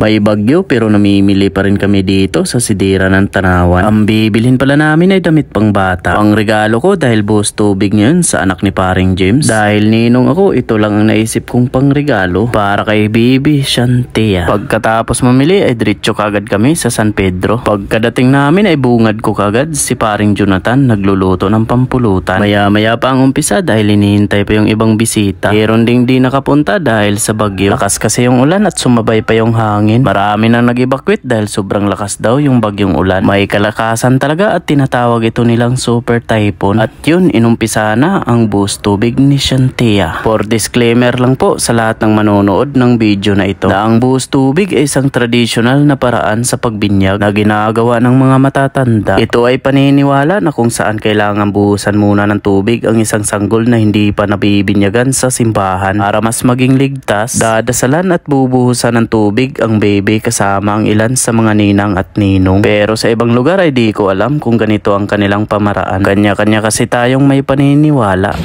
May bagyo pero namimili pa rin kami dito sa Sidira ng Tanawan. Ang bibilhin pala namin ay damit pang bata. Ang regalo ko dahil buhos tubig ngayon sa anak ni paring James. Dahil ninong ako, ito lang ang naisip kong pang regalo para kay Bibi Shantia. Pagkatapos mamili ay diretso kagad kami sa San Pedro. Pagkadating namin ay bungad ko kagad si paring Jonathan nagluluto ng pampulutan. Maya pa ang umpisa dahil hinihintay pa yung ibang bisita. Meron ding di nakapunta dahil sa bagyo. Lakas kasi yung ulan at sumabay pa yung hangin. Marami nang nag-evacuate dahil sobrang lakas daw yung bagyong ulan. May kalakasan talaga at tinatawag ito nilang super typhoon. At yun, inumpisa na ang buhos tubig ni Shantia. For disclaimer lang po sa lahat ng manonood ng video na ito, na ang buhos tubig ay isang traditional na paraan sa pagbinyag na ginagawa ng mga matatanda. Ito ay paniniwala na kung saan kailangan buhusan muna ng tubig ang isang sanggol na hindi pa nabibinyagan sa simbahan para mas maging ligtas. Dadasalan at bubuhusan ng tubig ang baby kasama ang ilan sa mga ninang at ninong. Pero sa ibang lugar ay di ko alam kung ganito ang kanilang pamaraan. Kanya-kanya kasi tayong may paniniwala.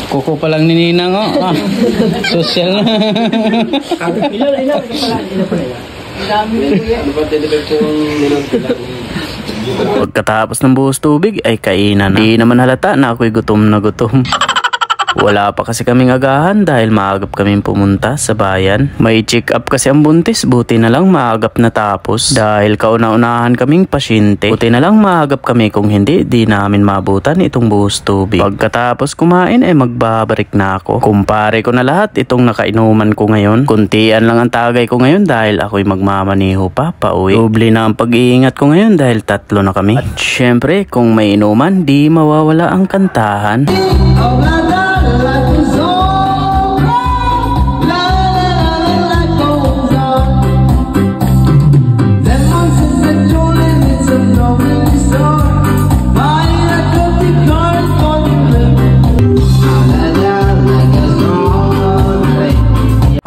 Kuko pa lang ni ninang, oh. Social na. Pagkatapos ng buhos tubig ay kainan na. Di naman halata na ako'y gutom na gutom. Wala pa kasi kaming agahan dahil maagap kaming pumunta sa bayan. May check up kasi ang buntis, buti na lang maagap na tapos. Dahil kauna-unahan kaming pasyente, buti na lang maagap kami, kung hindi, di namin mabutan itong buhos tubig. Pagkatapos kumain ay magbabalik na ako. Kumpare ko na lahat itong nakainuman ko ngayon. Kuntian lang ang tagay ko ngayon dahil ako'y magmamaniho pa pauwi. Doble na ang pag-iingat ko ngayon dahil 3 na kami. At syempre kung may inuman, di mawawala ang kantahan.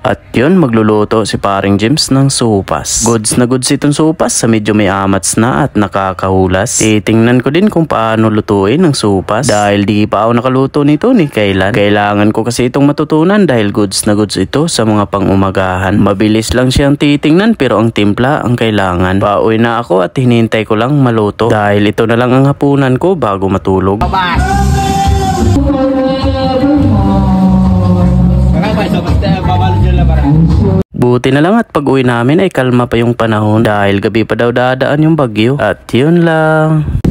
At yun, magluluto si paring James ng supas. Goods na goods itong supas sa medyo may amats na at nakakahulas. Titingnan ko din kung paano lutuin ng supas dahil di pa ako nakaluto nito ni kailan. Kailangan ko kasi itong matutunan dahil goods na goods ito sa mga pang-umagahan. Mabilis lang siyang titingnan pero ang timpla ang kailangan. Pauwi na ako at hinintay ko lang maluto dahil ito na lang ang hapunan ko bago matulog. Buti na lang at pag uwi namin ay kalma pa yung panahon dahil gabi pa daw dadaan yung bagyo. At yun lang.